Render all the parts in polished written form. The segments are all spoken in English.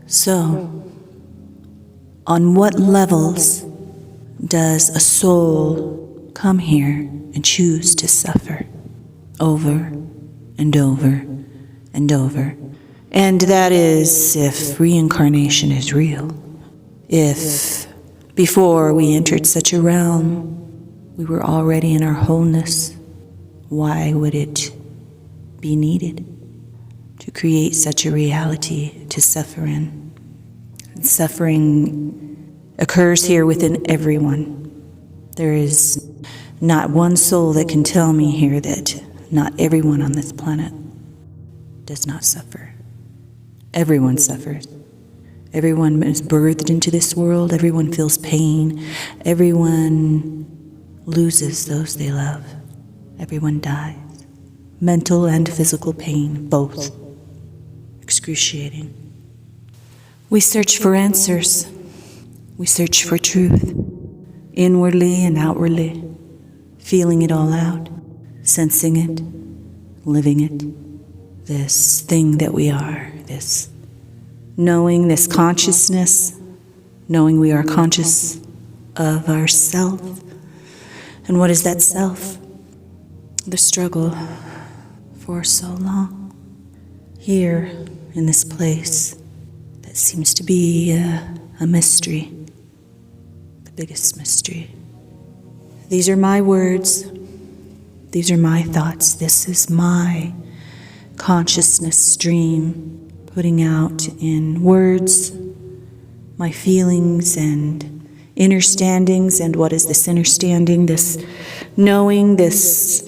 So, on what levels does a soul come here and choose to suffer over and over and over? And that is if reincarnation is real. If before we entered such a realm, we were already in our wholeness, why would it be needed to create such a reality to suffer in? And suffering occurs here within everyone. There is not one soul that can tell me here that not everyone on this planet does not suffer. Everyone suffers. Everyone is birthed into this world. Everyone feels pain. Everyone loses those they love. Everyone dies. Mental and physical pain, both. Excruciating. We search for answers. We search for truth. Inwardly and outwardly. Feeling it all out. Sensing it. Living it. This thing that we are. This knowing, this consciousness, knowing we are conscious of ourself. And what is that self? The struggle for so long. Here, in this place, that seems to be a mystery, the biggest mystery. These are my words. These are my thoughts. This is my consciousness stream, putting out in words my feelings and understandings. And what is this understanding, this knowing, this,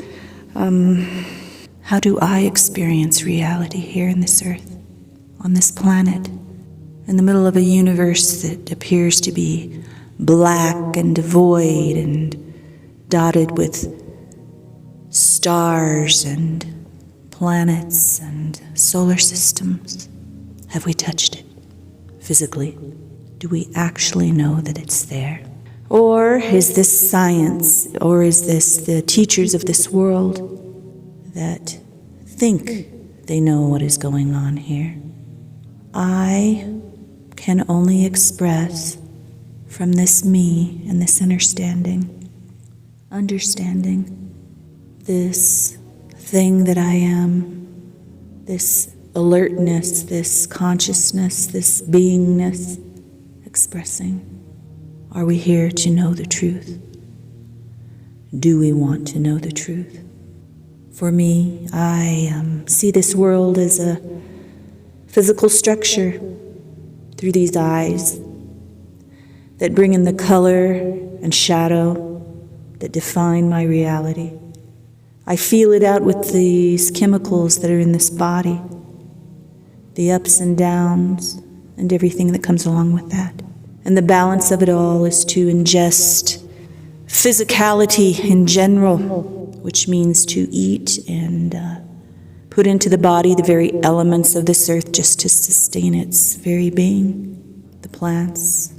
how do I experience reality here in this earth, on this planet, in the middle of a universe that appears to be black and devoid and dotted with stars and planets and solar systems? Have we touched it physically? Do we actually know that it's there? Or is this science, or is this the teachers of this world that think they know what is going on here? I can only express from this me and this understanding this thing that I am, this alertness, this consciousness, this beingness expressing. Are we here to know the truth? Do we want to know the truth? For me, I see this world as a physical structure through these eyes that bring in the color and shadow that define my reality. I feel it out with these chemicals that are in this body, the ups and downs and everything that comes along with that. And the balance of it all is to ingest physicality in general, which means to eat and put into the body the very elements of this earth just to sustain its very being, the plants,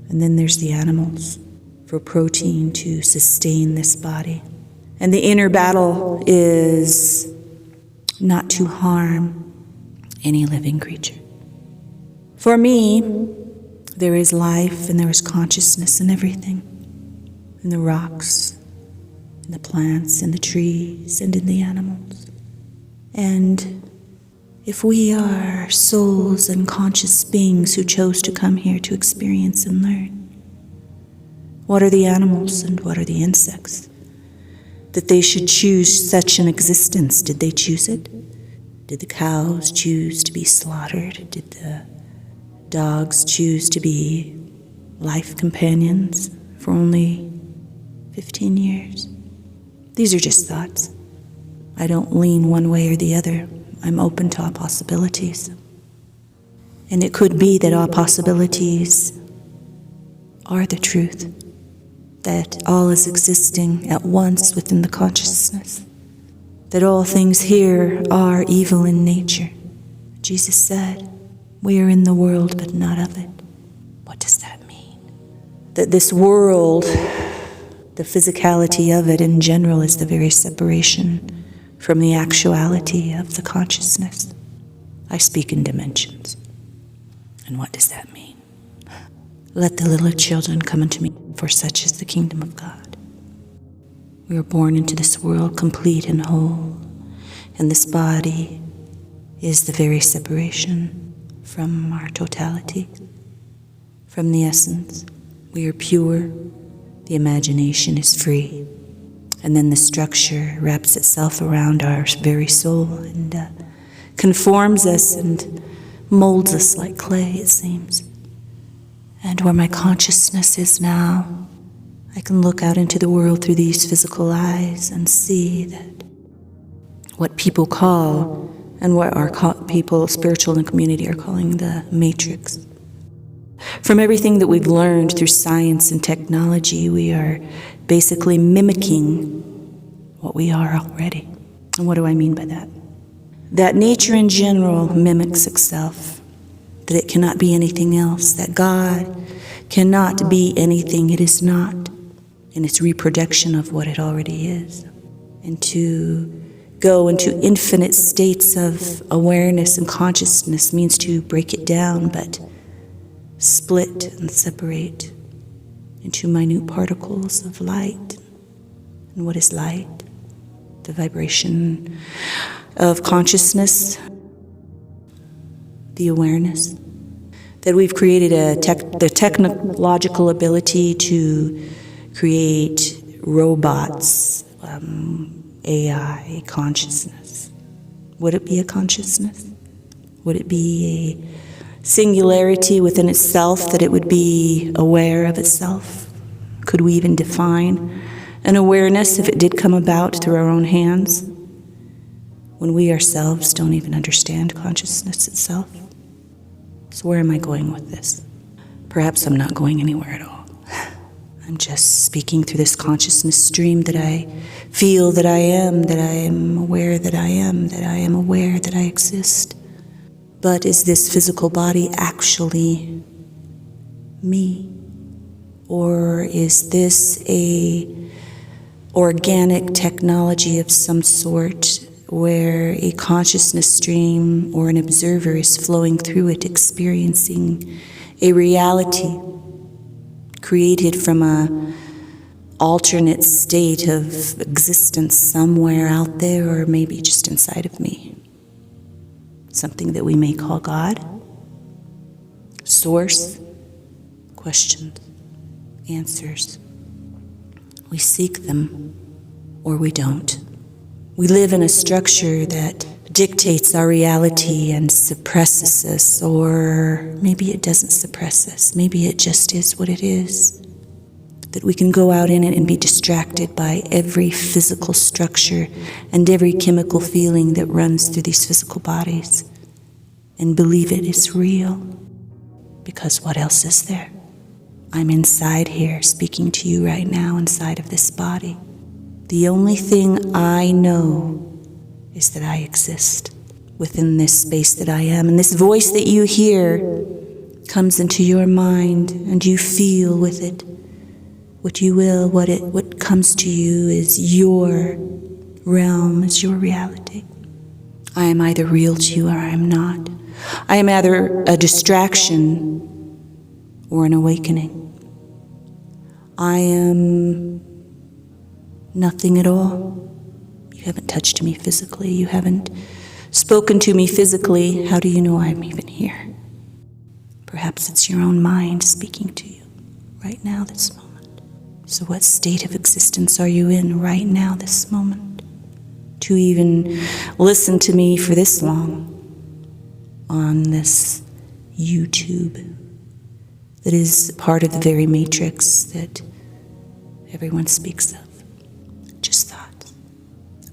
and then there's the animals for protein to sustain this body. And the inner battle is not to harm any living creature. For me, there is life and there is consciousness in everything, in the rocks, in the plants, in the trees, and in the animals. And if we are souls and conscious beings who chose to come here to experience and learn, what are the animals and what are the insects? That they should choose such an existence. Did they choose it? Did the cows choose to be slaughtered? Did the dogs choose to be life companions for only 15 years? These are just thoughts. I don't lean one way or the other. I'm open to all possibilities. And it could be that all possibilities are the truth, that all is existing at once within the consciousness, that all things here are evil in nature. Jesus said, we are in the world, but not of it. What does that mean? That this world, the physicality of it in general, is the very separation from the actuality of the consciousness. I speak in dimensions. And what does that mean? Let the little children come unto me, for such is the kingdom of God. We are born into this world complete and whole, and this body is the very separation from our totality, from the essence. We are pure, the imagination is free, and then the structure wraps itself around our very soul and conforms us and molds us like clay, it seems. And where my consciousness is now, I can look out into the world through these physical eyes and see that what people call, and what our people, spiritual and community, are calling the matrix. From everything that we've learned through science and technology, we are basically mimicking what we are already. And what do I mean by that? That nature in general mimics itself, that it cannot be anything else, that God cannot be anything it is not, in its reproduction of what it already is. And to go into infinite states of awareness and consciousness means to break it down, but split and separate into minute particles of light. And what is light? The vibration of consciousness, the awareness. That we've created the technological ability to create robots, AI, consciousness. Would it be a consciousness? Would it be a singularity within itself, that it would be aware of itself? Could we even define an awareness if it did come about through our own hands, when we ourselves don't even understand consciousness itself? So where am I going with this? Perhaps I'm not going anywhere at all. I'm just speaking through this consciousness stream that I feel that I am aware that I am, that I am aware that I exist. But is this physical body actually me? Or is this a organic technology of some sort where a consciousness stream or an observer is flowing through it, experiencing a reality created from a alternate state of existence somewhere out there, or maybe just inside of me? Something that we may call God. Source. Questions. Answers. We seek them, or we don't. We live in a structure that dictates our reality and suppresses us, or maybe it doesn't suppress us. Maybe it just is what it is. That we can go out in it and be distracted by every physical structure and every chemical feeling that runs through these physical bodies and believe it is real. Because what else is there? I'm inside here, speaking to you right now inside of this body. The only thing I know is that I exist within this space that I am. And this voice that you hear comes into your mind, and you feel with it what you will. What comes to you is your realm, is your reality. I am either real to you or I am not. I am either a distraction or an awakening. I am nothing at all. You haven't touched me physically. You haven't spoken to me physically. How do you know I'm even here? Perhaps it's your own mind speaking to you right now, this moment. So what state of existence are you in right now, this moment? To even listen to me for this long on this YouTube that is part of the very matrix that everyone speaks of. Just thought.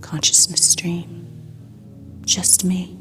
Consciousness stream. Just me.